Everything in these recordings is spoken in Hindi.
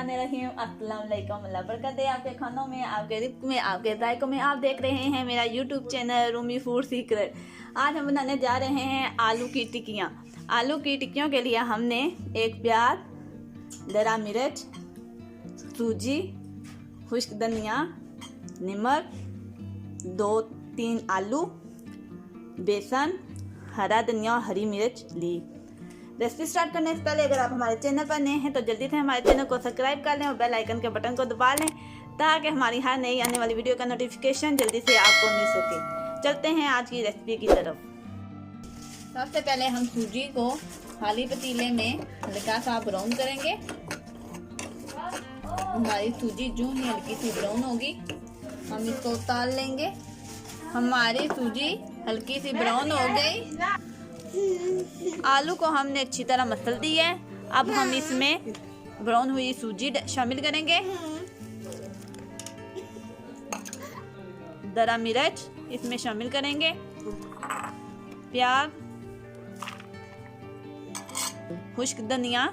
बिस्मिल्लाहिर्रहमानिर्रहीम। अस्सलाम वालेकुम। अल्लाह बरकत दे आपके खानों में, आपके रिज़्क़ में, आपके जायकों में। आप देख रहे हैं मेरा YouTube channel Rumi food secret. आज हम बनाने जा रहे हैं आलू की टिक्कियाँ। आलू की टिक्कियों के लिए हमने एक प्याज, दरा मिर्च, सूजी, खुश्क धनिया, नमक, 2-3 आलू, बेसन, हरा धनिया और हरी मिर्च ली। रेसिपी स्टार्ट करने से पहले अगर आप हमारे चैनल पर नए हैं तो जल्दी से हमारे चैनल को सब्सक्राइब कर लें और बेल आइकन के बटन को दबा लें ताकि हमारी हर नई आने वाली वीडियो का नोटिफिकेशन जल्दी से आपको मिल सके। चलते हैं आज की रेसिपी की तरफ। सबसे पहले हम सूजी को खाली पतीले में हल्का सा ब्राउन करेंगे। हमारी सूजी जो ही हल्की सी ब्राउन होगी हम इसको उतार लेंगे। हमारी सूजी हल्की सी ब्राउन हो गई। आलू को हमने अच्छी तरह मसल दिया है। अब हम इसमें ब्राउन हुई सूजी शामिल करेंगे, दरा मिर्च इसमें शामिल करेंगे, प्याज, खुश्क धनिया,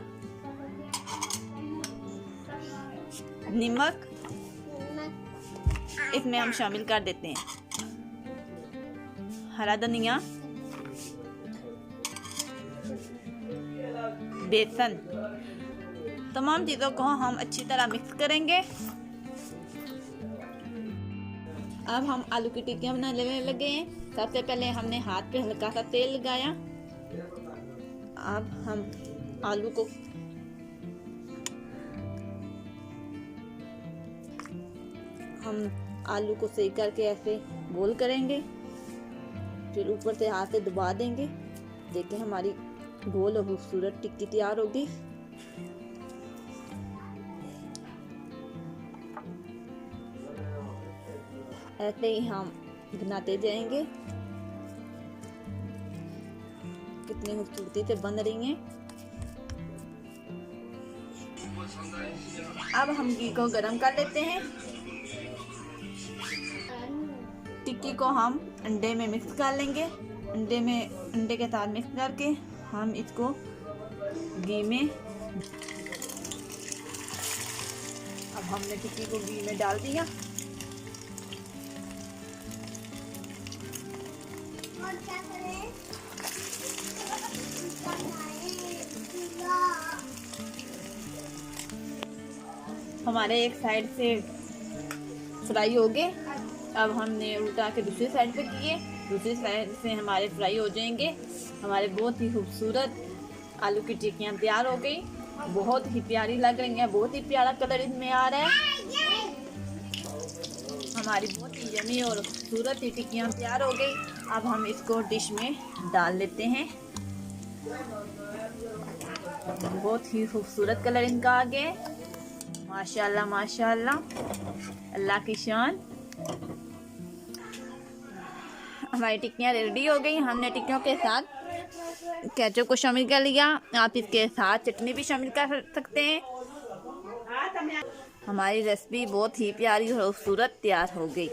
नमक इसमें हम शामिल कर देते हैं, हरा धनिया, बेसन। तमाम चीज़ों को हम अच्छी तरह मिक्स करेंगे। अब हम आलू की टिक्कियाँ बनाने लगे हैं। सबसे पहले हमने हाथ पे हल्का सा तेल लगाया। अब हम आलू को सही करके ऐसे गोल करेंगे, फिर ऊपर से हाथ से दबा देंगे। देखिए हमारी गोल और खूबसूरत टिक्की तैयार होगी। ऐसे ही हम बनाते जाएंगे। कितनी खूबसूरती से बन रही हैं। अब हम घी को गरम कर लेते हैं। टिक्की को हम अंडे में मिक्स कर लेंगे। अंडे के साथ मिक्स करके हम इसको घी में, अब हमने टिक्की को घी में डाल दिया। हमारे एक साइड से फ्राई हो गए। अब हमने उल्टा के दूसरी साइड पे किए। दूसरी साइड से हमारे फ्राई हो जाएंगे। हमारे बहुत ही खूबसूरत आलू की टिक्कियाँ तैयार हो गई। बहुत ही प्यारी लग रही हैं। बहुत ही प्यारा कलर इसमें आ रहा है। हमारी बहुत ही यमी और खूबसूरत ही टिक्कियाँ तैयार हो गई। अब हम इसको डिश में डाल लेते हैं। बहुत ही खूबसूरत कलर इनका आ गया। माशाल्लाह माशाल्लाह, अल्लाह की शान। हमारी टिक्कियाँ रेडी हो गई। हमने टिक्कियों के साथ केचप को शामिल कर लिया। आप इसके साथ चटनी भी शामिल कर सकते हैं। हमारी रेसिपी बहुत ही प्यारी और खूबसूरत तैयार हो गई।